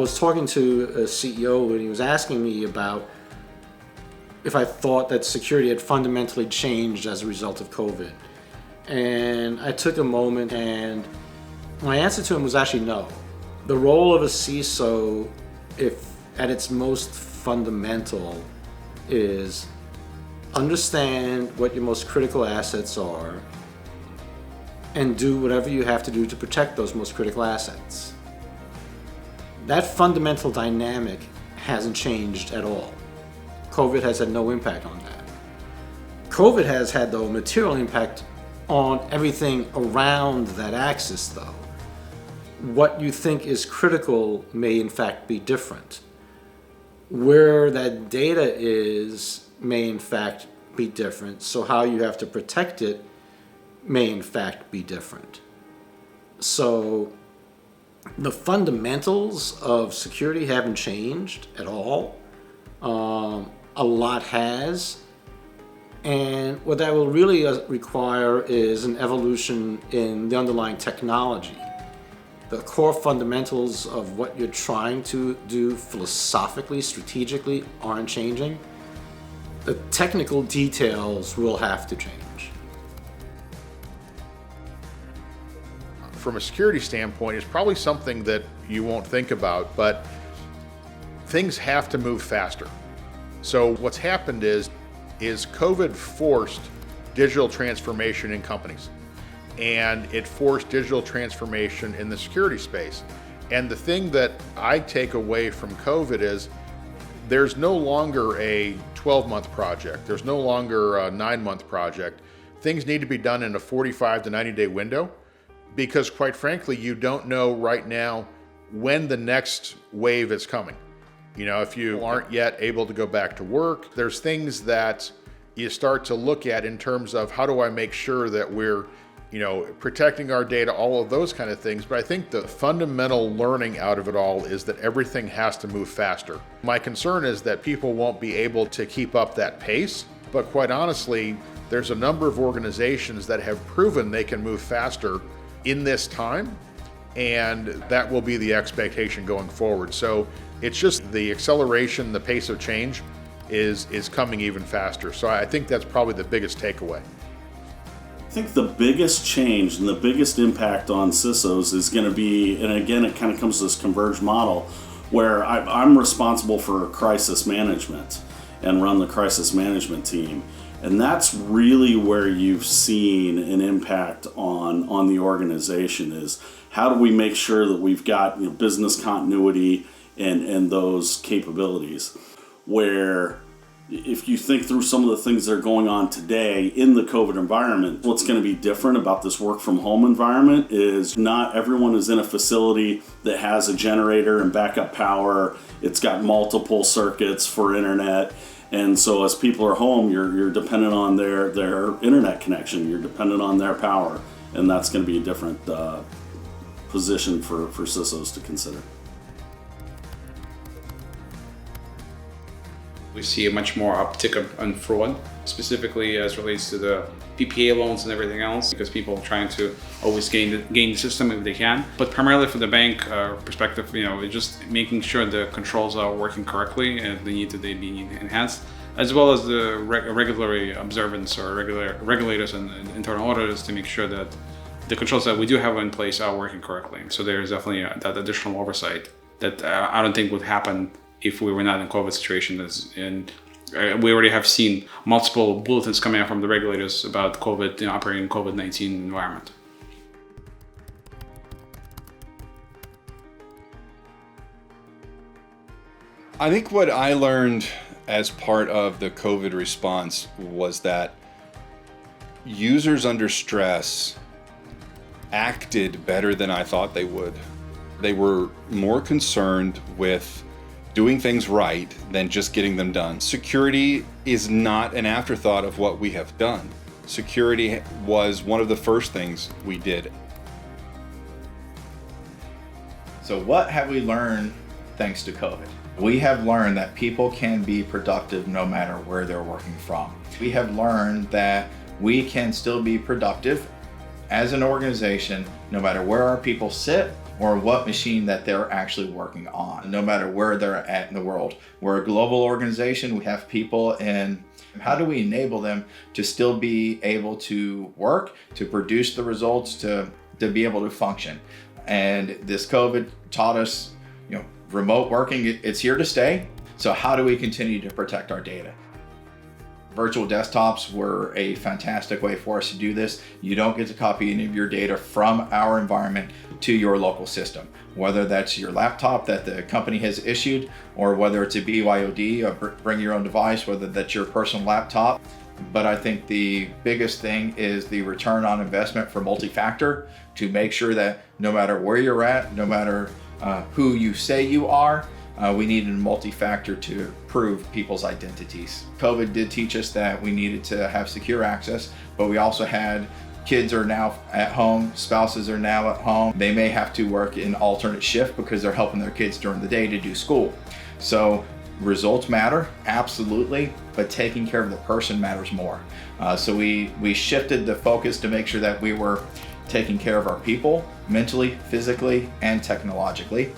was talking to a CEO and he was asking me about if I thought that security had fundamentally changed as a result of COVID. And I took a moment, and my answer to him was actually no. The role of a CISO, if at its most fundamental, is understand what your most critical assets are and do whatever you have to do to protect those most critical assets. That fundamental dynamic hasn't changed at all. COVID has had no impact on that. COVID has had, though, a material impact on everything around that axis, though. What you think is critical may in fact be different. Where that data is may in fact be different, so how you have to protect it may in fact be different. So the fundamentals of security haven't changed at all. A lot has. And what that will really require is an evolution in the underlying technology. The core fundamentals of what you're trying to do philosophically, strategically, aren't changing. The technical details will have to change. From a security standpoint, it's probably something that you won't think about, but things have to move faster. So what's happened is COVID forced digital transformation in companies, and it forced digital transformation in the security space. And the thing that I take away from COVID is there's no longer a 12-month project. There's no longer a 9-month project. Things need to be done in a 45 to 90-day window, because quite frankly, you don't know right now when the next wave is coming. You know, if you aren't yet able to go back to work, there's things that you start to look at in terms of how do I make sure that we're, protecting our data, all of those kind of things. But I think the fundamental learning out of it all is that everything has to move faster. My concern is that people won't be able to keep up that pace. But quite honestly, there's a number of organizations that have proven they can move faster in this time, and that will be the expectation going forward. So it's just the acceleration, the pace of change is coming even faster. So I think that's probably the biggest takeaway. I think the biggest change and the biggest impact on CISOs is going to be, and again, it kind of comes to this converged model, where I'm responsible for crisis management and run the crisis management team. And that's really where you've seen an impact on the organization, is how do we make sure that we've got business continuity and those capabilities. Where if you think through some of the things that are going on today in the COVID environment, what's going to be different about this work from home environment is not everyone is in a facility that has a generator and backup power. It's got multiple circuits for internet. And so as people are home, you're dependent on their internet connection. You're dependent on their power. And that's going to be a different position for CISOs to consider. We see a much more uptick on fraud, specifically as relates to the PPA loans and everything else, because people are trying to always gain the system if they can. But primarily from the bank perspective, it's just making sure the controls are working correctly and they need to be enhanced, as well as the regulatory observance or regulators and internal auditors to make sure that the controls that we do have in place are working correctly. So there's definitely that additional oversight that I don't think would happen if we were not in COVID situation. And we already have seen multiple bulletins coming out from the regulators about COVID, operating in COVID-19 environment. I think what I learned as part of the COVID response was that users under stress acted better than I thought they would. They were more concerned with doing things right than just getting them done. Security is not an afterthought of what we have done. Security was one of the first things we did. So what have we learned thanks to COVID? We have learned that people can be productive no matter where they're working from. We have learned that we can still be productive as an organization no matter where our people sit or what machine that they're actually working on, no matter where they're at in the world. We're a global organization. We have people in. How do we enable them to still be able to work, to produce the results, to be able to function? And this COVID taught us, remote working, it's here to stay. So how do we continue to protect our data? Virtual desktops were a fantastic way for us to do this. You don't get to copy any of your data from our environment to your local system, whether that's your laptop that the company has issued, or whether it's a BYOD, a bring your own device, whether that's your personal laptop. But I think the biggest thing is the return on investment for multi-factor, to make sure that no matter where you're at, no matter who you say you are, we needed a multi-factor to prove people's identities. COVID did teach us that we needed to have secure access, but we also had kids are now at home, spouses are now at home. They may have to work in alternate shift because they're helping their kids during the day to do school. So results matter, absolutely, but taking care of the person matters more. So we shifted the focus to make sure that we were taking care of our people mentally, physically, and technologically.